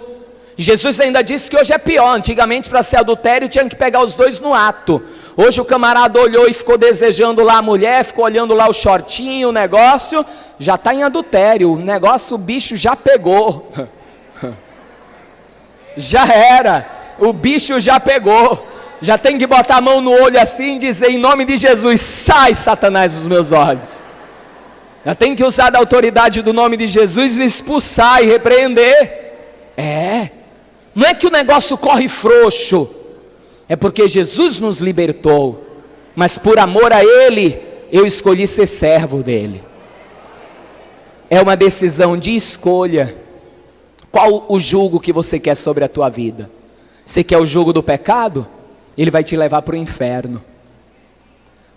Jesus ainda disse que hoje é pior. Antigamente, para ser adultério tinha que pegar os dois no ato. Hoje o camarada olhou e ficou desejando lá a mulher, ficou olhando lá o shortinho, o negócio, já está em adultério, o negócio, o bicho já pegou. Já era, o bicho já pegou. Já tem que botar a mão no olho assim e dizer, em nome de Jesus, sai Satanás dos meus olhos. Já tem que usar da autoridade do nome de Jesus e expulsar e repreender. Não é que o negócio corre frouxo, é porque Jesus nos libertou, mas por amor a Ele, eu escolhi ser servo dEle. É uma decisão de escolha. Qual o jugo que você quer sobre a tua vida? Você quer o jugo do pecado? Ele vai te levar para o inferno.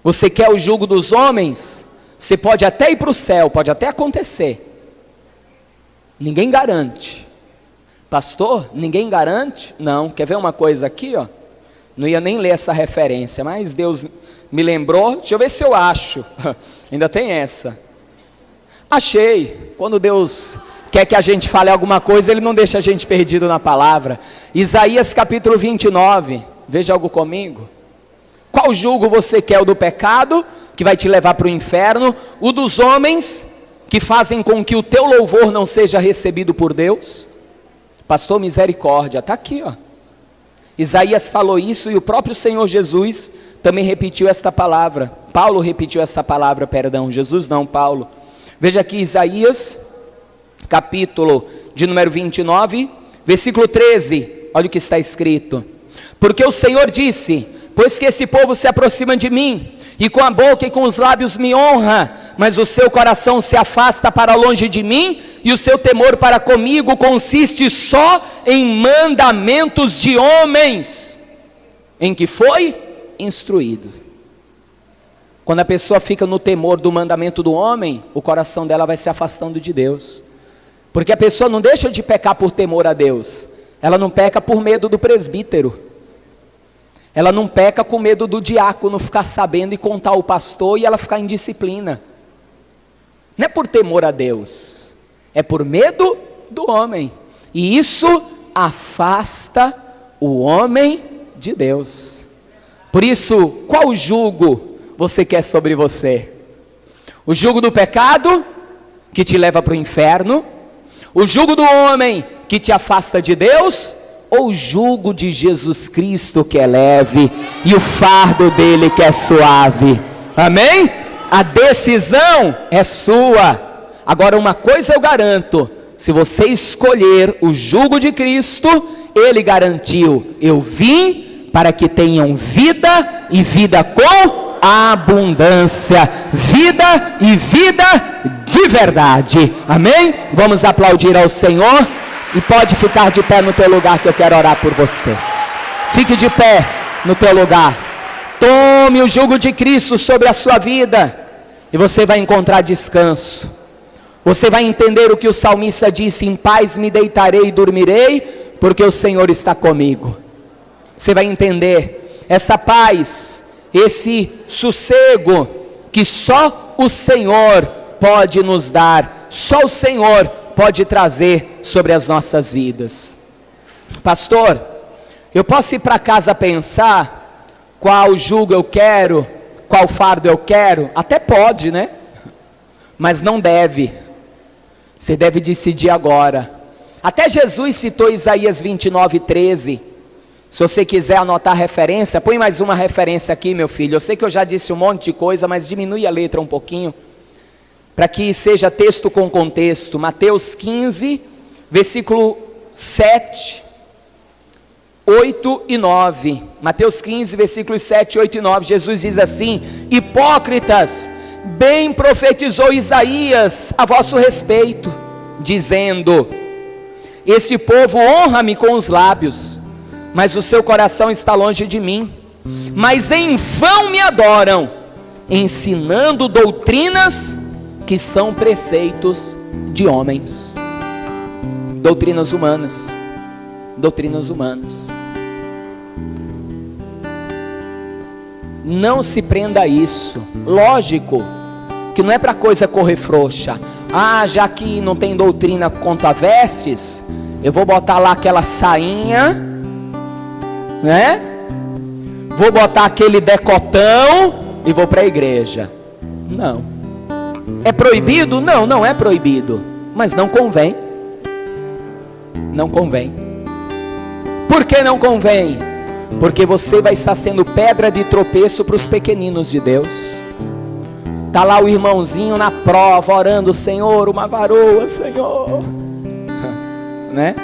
Você quer o jugo dos homens? Você pode até ir para o céu, pode até acontecer. Ninguém garante. Pastor, ninguém garante? Não. Quer ver uma coisa aqui, ó? Não ia nem ler essa referência, mas Deus me lembrou. Deixa eu ver se eu acho. Ainda tem essa. Achei. Quando Deus quer que a gente fale alguma coisa, Ele não deixa a gente perdido na palavra. Isaías capítulo 29. Veja algo comigo. Qual jugo você quer? O do pecado, que vai te levar para o inferno? O dos homens, que fazem com que o teu louvor não seja recebido por Deus? Pastor, misericórdia, está aqui, ó. Isaías falou isso e o próprio Senhor Jesus também repetiu esta palavra. Paulo repetiu esta palavra, perdão, Jesus não, Paulo. Veja aqui Isaías, capítulo de número 29, versículo 13, olha o que está escrito. Porque o Senhor disse, pois que esse povo se aproxima de mim, e com a boca e com os lábios me honra, mas o seu coração se afasta para longe de mim, e o seu temor para comigo consiste só em mandamentos de homens, em que foi instruído. Quando a pessoa fica no temor do mandamento do homem, o coração dela vai se afastando de Deus, porque a pessoa não deixa de pecar por temor a Deus, ela não peca por medo do presbítero, ela não peca com medo do diácono ficar sabendo e contar ao pastor e ela ficar em disciplina. Não é por temor a Deus, é por medo do homem. E isso afasta o homem de Deus. Por isso, qual jugo você quer sobre você? O jugo do pecado, que te leva para o inferno? O jugo do homem, que te afasta de Deus? Ou o jugo de Jesus Cristo, que é leve, e o fardo dele que é suave? Amém? A decisão é sua. Agora, uma coisa eu garanto: se você escolher o jugo de Cristo, ele garantiu: eu vim para que tenham vida e vida com abundância, vida e vida de verdade. Amém? Vamos aplaudir ao Senhor. E pode ficar de pé no teu lugar, que eu quero orar por você. Fique de pé no teu lugar. Tome o jugo de Cristo sobre a sua vida, e você vai encontrar descanso. Você vai entender o que o salmista disse: em paz me deitarei e dormirei, porque o Senhor está comigo. Você vai entender essa paz, esse sossego, que só o Senhor pode nos dar, só o Senhor pode trazer sobre as nossas vidas. Pastor, eu posso ir para casa pensar qual jugo eu quero, qual fardo eu quero? Até pode, né? Mas não deve. Você deve decidir agora. Até Jesus citou Isaías 29:13. Se você quiser anotar a referência, põe mais uma referência aqui, meu filho. Eu sei que eu já disse um monte de coisa, mas diminui a letra um pouquinho, para que seja texto com contexto. Mateus 15, versículo 7, 8 e 9. Mateus 15, versículos 7, 8 e 9. Jesus diz assim: hipócritas, bem profetizou Isaías a vosso respeito, dizendo: este povo honra-me com os lábios, mas o seu coração está longe de mim. Mas em vão me adoram, ensinando doutrinas que são preceitos de homens. Doutrinas humanas. Doutrinas humanas. Não se prenda a isso. Lógico que não é para coisa correr frouxa. Ah, já que não tem doutrina quanto a vestes, eu vou botar lá aquela sainha, né? Vou botar aquele decotão e vou para a igreja. Não. É proibido? Não, não é proibido, mas não convém. Não convém. Por que não convém? Porque você vai estar sendo pedra de tropeço para os pequeninos de Deus. Está lá o irmãozinho na prova, orando: Senhor, uma varoa, Senhor, né?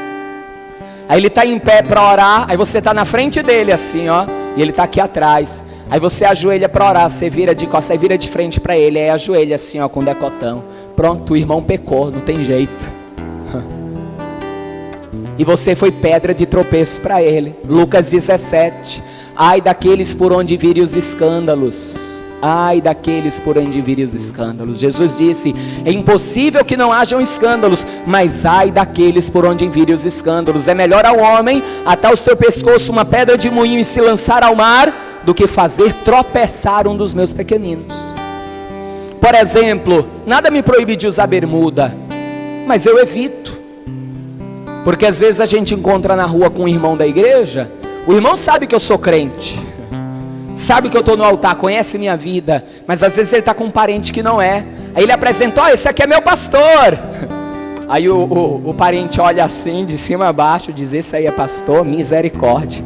Aí ele está em pé para orar, aí você está na frente dele assim, ó, e ele está aqui atrás. Aí você ajoelha para orar, você vira de costas, aí vira de frente para ele, aí ajoelha assim, ó, com decotão. Pronto, o irmão pecou, não tem jeito. E você foi pedra de tropeço para ele. Lucas 17. Ai daqueles por onde virem os escândalos. Ai daqueles por onde virem os escândalos. Jesus disse: é impossível que não hajam escândalos, mas ai daqueles por onde virem os escândalos. É melhor ao homem atar o seu pescoço uma pedra de moinho e se lançar ao mar, do que fazer tropeçar um dos meus pequeninos. Por exemplo, nada me proíbe de usar bermuda, mas eu evito, porque às vezes a gente encontra na rua com um irmão da igreja. O irmão sabe que eu sou crente, sabe que eu estou no altar, conhece minha vida, mas às vezes ele está com um parente que não é. Aí ele apresentou: esse aqui é meu pastor. Aí o parente olha assim, de cima a baixo, diz: esse aí é pastor? Misericórdia.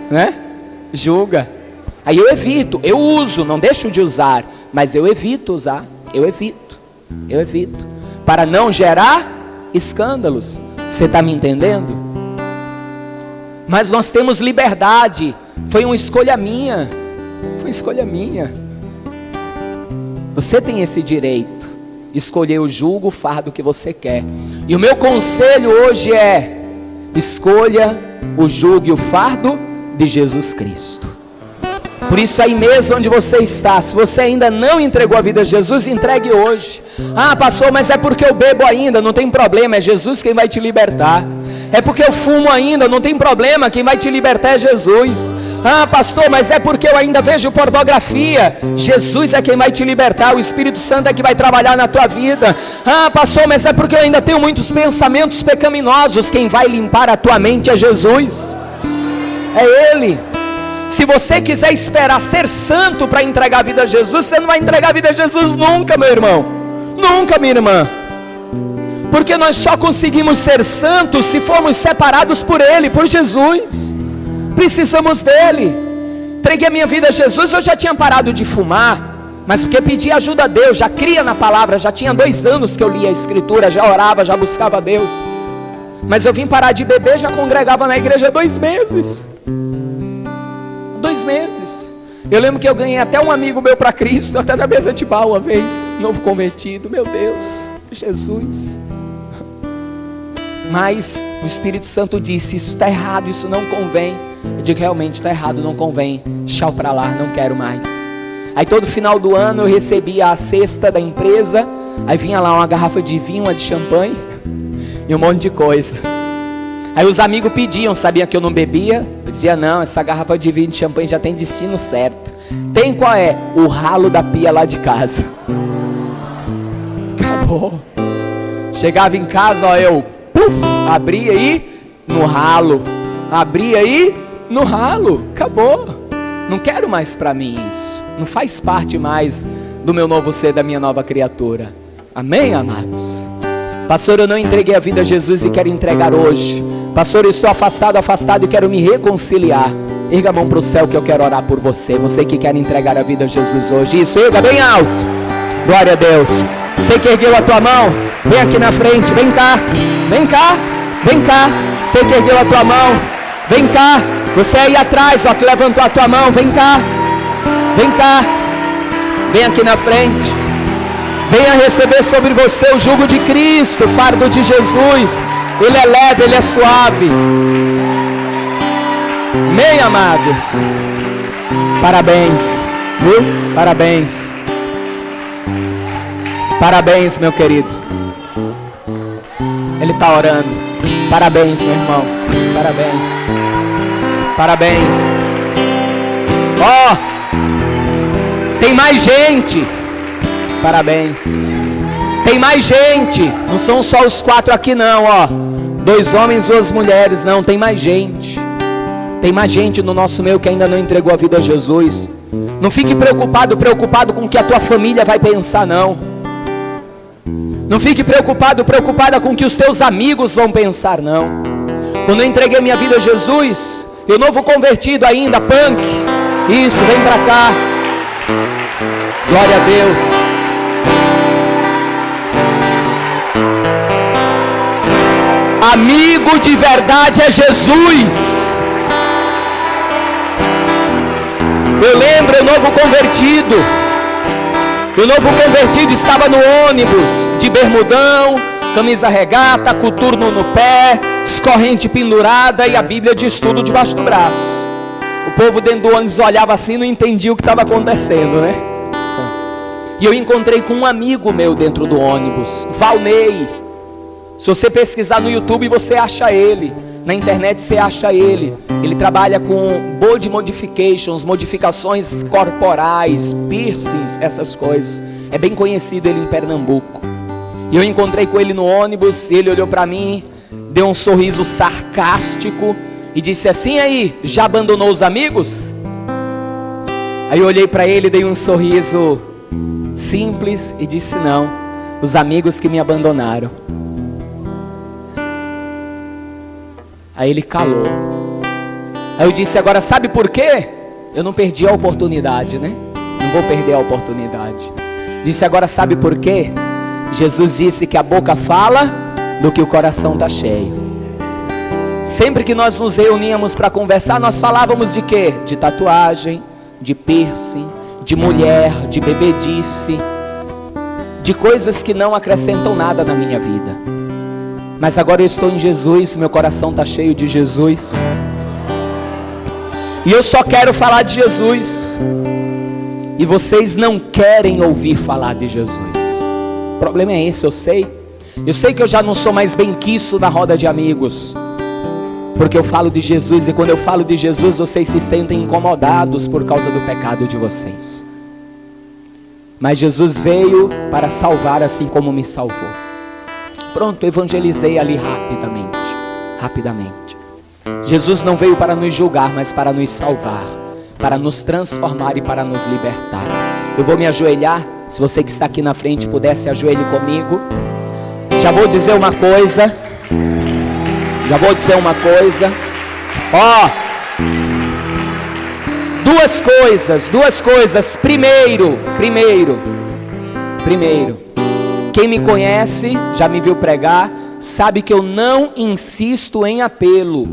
Né? Julga. Aí eu evito, eu uso, não deixo de usar, mas eu evito usar, eu evito, para não gerar escândalos. Você está me entendendo? Mas nós temos liberdade. Foi uma escolha minha. Você tem esse direito, escolher o jugo, o fardo que você quer. E o meu conselho hoje é: escolha o jugo e o fardo de Jesus Cristo. Por isso, aí mesmo onde você está, se você ainda não entregou a vida a Jesus, entregue hoje. Ah, pastor, mas é porque eu bebo ainda. Não tem problema, é Jesus quem vai te libertar. É porque eu fumo ainda, não tem problema, quem vai te libertar é Jesus. Ah, pastor, mas é porque eu ainda vejo pornografia. Jesus é quem vai te libertar, o Espírito Santo é que vai trabalhar na tua vida. Ah, pastor, mas é porque eu ainda tenho muitos pensamentos pecaminosos. Quem vai limpar a tua mente é Jesus, é Ele. Se você quiser esperar ser santo para entregar a vida a Jesus, você não vai entregar a vida a Jesus nunca, meu irmão. Nunca, minha irmã. Porque nós só conseguimos ser santos se formos separados por Ele, por Jesus. Precisamos dEle. Entreguei a minha vida a Jesus, eu já tinha parado de fumar, mas porque pedi ajuda a Deus, já cria na palavra, já tinha 2 anos que eu lia a Escritura, já orava, já buscava a Deus. Mas eu vim parar de beber, já congregava na igreja há 2 meses. 2 meses. Eu lembro que eu ganhei até um amigo meu para Cristo, até da mesa de bar uma vez, novo convertido. Meu Deus, Jesus. Mas o Espírito Santo disse: isso está errado, isso não convém. Eu digo: realmente está errado, não convém. Tchau para lá, não quero mais. Aí todo final do ano eu recebia a cesta da empresa. Aí vinha lá uma garrafa de vinho, uma de champanhe e um monte de coisa. Aí os amigos pediam, sabiam que eu não bebia. Eu dizia: não, essa garrafa de vinho de champanhe já tem destino certo. Tem qual é? O ralo da pia lá de casa. Acabou. Chegava em casa, ó, eu abria aí no ralo. Abria aí no ralo. Acabou. Não quero mais para mim isso. Não faz parte mais do meu novo ser, da minha nova criatura. Amém, amados? Pastor, eu não entreguei a vida a Jesus e quero entregar hoje. Pastor, eu estou afastado e quero me reconciliar. Erga a mão para o céu que eu quero orar por você. Você que quer entregar a vida a Jesus hoje. Isso, erga bem alto. Glória a Deus. Você que ergueu a tua mão, vem aqui na frente. Vem cá, vem cá, vem cá. Você que ergueu a tua mão, vem cá. Você aí atrás, ó, que levantou a tua mão, vem cá. Vem cá. Vem aqui na frente. Venha receber sobre você o jugo de Cristo, o fardo de Jesus. Ele é leve, Ele é suave. Amém, amados? Parabéns, viu? Parabéns. Parabéns, meu querido. Ele está orando. Parabéns, meu irmão. Parabéns. Parabéns. Ó, tem mais gente. Parabéns. Tem mais gente. Não são só os 4 aqui não, ó. 2 homens, 2 mulheres, não. Tem mais gente. Tem mais gente no nosso meio que ainda não entregou a vida a Jesus. Não fique preocupado com o que a tua família vai pensar, não. Não fique preocupada com o que os teus amigos vão pensar, não. Quando eu entreguei minha vida a Jesus, eu novo convertido ainda, punk. Isso, vem pra cá. Glória a Deus. Amigo de verdade é Jesus. Eu lembro, o novo convertido. O novo convertido estava no ônibus, de bermudão, camisa regata, coturno no pé, corrente pendurada e a Bíblia de estudo debaixo do braço. O povo dentro do ônibus olhava assim e não entendia o que estava acontecendo, né? E eu encontrei com um amigo meu dentro do ônibus, Valnei. Se você pesquisar no YouTube, você acha ele. Na internet você acha ele. Ele trabalha com body modifications, modificações corporais, piercings, essas coisas. É bem conhecido ele em Pernambuco. E eu encontrei com ele no ônibus. Ele olhou para mim, deu um sorriso sarcástico e disse assim: aí, já abandonou os amigos? Aí eu olhei para ele e dei um sorriso simples, e disse: não, os amigos que me abandonaram. Aí ele calou. Aí eu disse: agora sabe por quê? Eu não perdi a oportunidade, né? Não vou perder a oportunidade. Disse: agora sabe por quê? Jesus disse que a boca fala do que o coração está cheio. Sempre que nós nos reuníamos para conversar, nós falávamos de quê? De tatuagem, de piercing, de mulher, de bebedice, de coisas que não acrescentam nada na minha vida. Mas agora eu estou em Jesus, meu coração está cheio de Jesus. E eu só quero falar de Jesus. E vocês não querem ouvir falar de Jesus. O problema é esse, eu sei. Eu sei que eu já não sou mais benquisto na roda de amigos, porque eu falo de Jesus. E quando eu falo de Jesus, vocês se sentem incomodados por causa do pecado de vocês. Mas Jesus veio para salvar, assim como me salvou. Pronto, evangelizei ali rapidamente. Jesus não veio para nos julgar, mas para nos salvar, para nos transformar e para nos libertar. Eu vou me ajoelhar. Se você que está aqui na frente puder, se ajoelhe comigo. Já vou dizer uma coisa. Ó, duas coisas. Primeiro, quem me conhece, já me viu pregar, sabe que eu não insisto em apelo,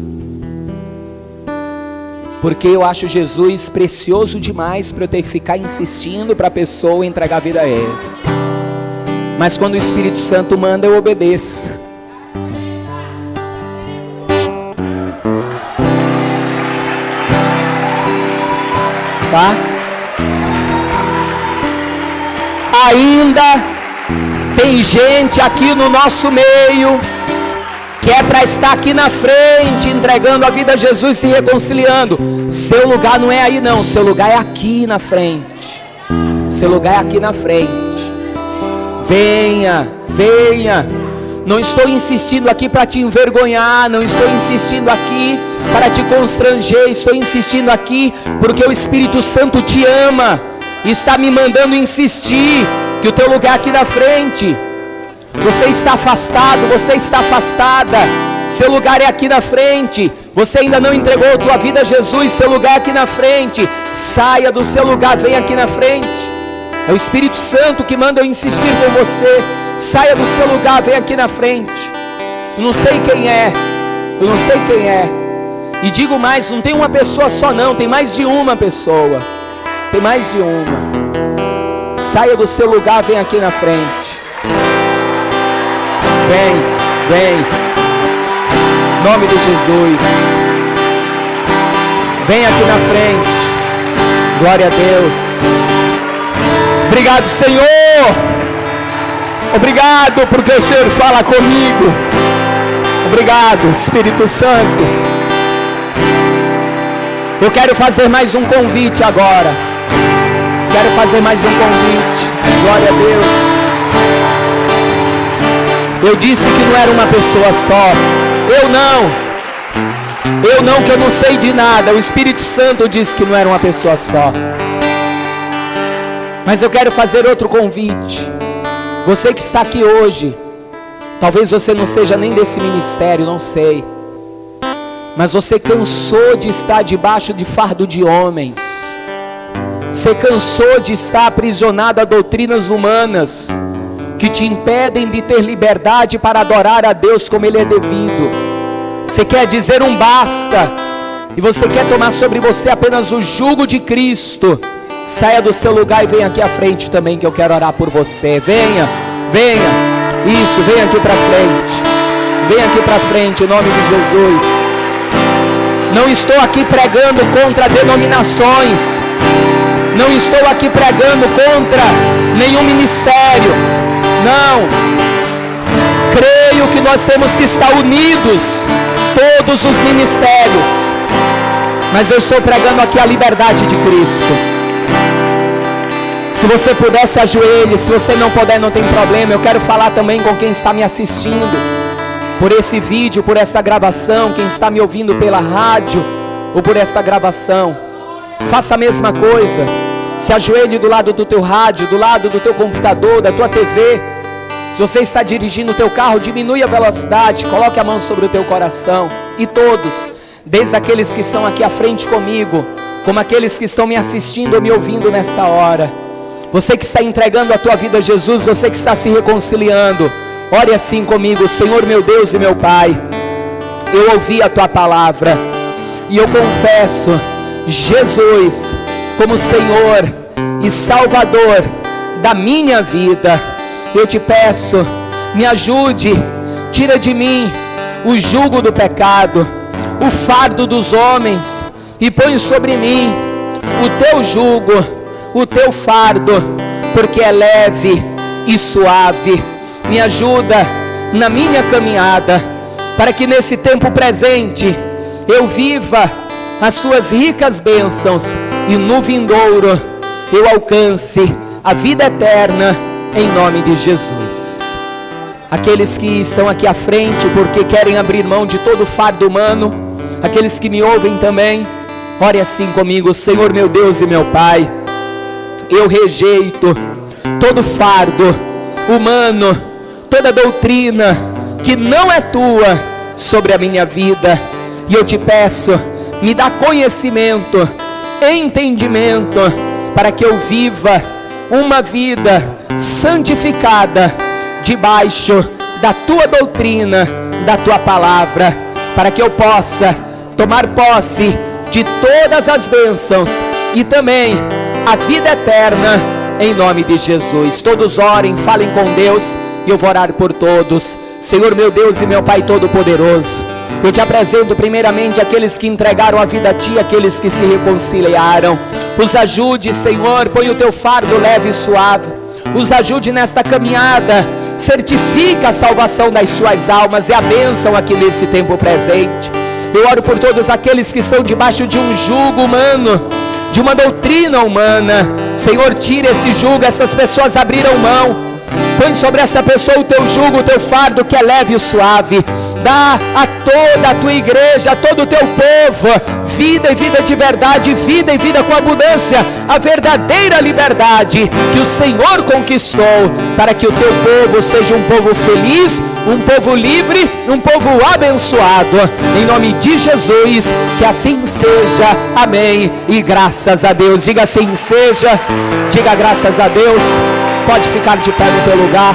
porque eu acho Jesus precioso demais para eu ter que ficar insistindo para a pessoa entregar a vida a Ele. Mas quando o Espírito Santo manda, eu obedeço. Tá? Ainda tem gente aqui no nosso meio que é para estar aqui na frente, entregando a vida a Jesus, se reconciliando. Seu lugar não é aí não, seu lugar é aqui na frente. Venha. Não estou insistindo aqui para te envergonhar, não estou insistindo aqui para te constranger, estou insistindo aqui porque o Espírito Santo te ama e está me mandando insistir que o teu lugar é aqui na frente. Você está afastado, você está afastada, seu lugar é aqui na frente. Você ainda não entregou a tua vida a Jesus, seu lugar é aqui na frente. Saia do seu lugar, vem aqui na frente. É o Espírito Santo que manda eu insistir com você. Saia do seu lugar, vem aqui na frente. Eu não sei quem é. E digo mais, não tem uma pessoa só não, tem mais de uma pessoa. Saia do seu lugar, vem aqui na frente. Vem. Em nome de Jesus. Vem aqui na frente. Glória a Deus. Obrigado, Senhor. Obrigado porque o Senhor fala comigo. Obrigado, Espírito Santo. Eu quero fazer mais um convite agora. Glória a Deus. Eu disse que não era uma pessoa só. Eu não, que eu não sei de nada. O Espírito Santo disse que não era uma pessoa só. Mas eu quero fazer outro convite. Você que está aqui hoje, talvez você não seja nem desse ministério, não sei, mas você cansou de estar debaixo de fardo de homens. Você cansou de estar aprisionado a doutrinas humanas que te impedem de ter liberdade para adorar a Deus como Ele é devido. Você quer dizer um basta, e você quer tomar sobre você apenas o jugo de Cristo. Saia do seu lugar e venha aqui à frente também, que eu quero orar por você. Venha. Isso, venha aqui para frente, em nome de Jesus. Não estou aqui pregando contra denominações. Não estou aqui pregando contra nenhum ministério. Não. Creio que nós temos que estar unidos, todos os ministérios. Mas eu estou pregando aqui a liberdade de Cristo. Se você puder, se ajoelhe. Se você não puder, não tem problema. Eu quero falar também com quem está me assistindo por esse vídeo, por esta gravação, quem está me ouvindo pela rádio ou por esta gravação. Faça a mesma coisa. Se ajoelhe do lado do teu rádio, do lado do teu computador, da tua TV. Se você está dirigindo o teu carro, diminui a velocidade, coloque a mão sobre o teu coração. E todos, desde aqueles que estão aqui à frente comigo, como aqueles que estão me assistindo ou me ouvindo nesta hora, você que está entregando a tua vida a Jesus, você que está se reconciliando, ore assim comigo: Senhor meu Deus e meu Pai, eu ouvi a tua palavra e eu confesso Jesus como Senhor e Salvador da minha vida. Eu te peço, me ajude, tira de mim o jugo do pecado, o fardo dos homens, e põe sobre mim o teu jugo, o teu fardo, porque é leve e suave. Me ajuda na minha caminhada, para que nesse tempo presente eu viva as tuas ricas bênçãos e no vindouro eu alcance a vida eterna, em nome de Jesus. Aqueles que estão aqui à frente porque querem abrir mão de todo o fardo humano, aqueles que me ouvem também, ore assim comigo: Senhor meu Deus e meu Pai, eu rejeito todo fardo humano, toda doutrina que não é tua sobre a minha vida, e eu te peço, me dá conhecimento, entendimento, para que eu viva uma vida santificada debaixo da tua doutrina, da tua palavra, para que eu possa tomar posse de todas as bênçãos e também a vida eterna, em nome de Jesus. Todos orem, falem com Deus, e eu vou orar por todos. Senhor meu Deus e meu Pai Todo-Poderoso, eu te apresento primeiramente aqueles que entregaram a vida a Ti, aqueles que se reconciliaram. Os ajude, Senhor, põe o Teu fardo leve e suave. Os ajude nesta caminhada, certifica a salvação das suas almas e a bênção aqui nesse tempo presente. Eu oro por todos aqueles que estão debaixo de um jugo humano, de uma doutrina humana. Senhor, tira esse jugo, essas pessoas abriram mão. Põe sobre essa pessoa o Teu jugo, o Teu fardo que é leve e suave. Dá a toda a Tua igreja, a todo o Teu povo, vida e vida de verdade, vida e vida com abundância, a verdadeira liberdade que o Senhor conquistou, para que o Teu povo seja um povo feliz, um povo livre, um povo abençoado, em nome de Jesus, que assim seja, amém, e graças a Deus. Diga assim seja, diga graças a Deus. Pode ficar de pé no teu lugar.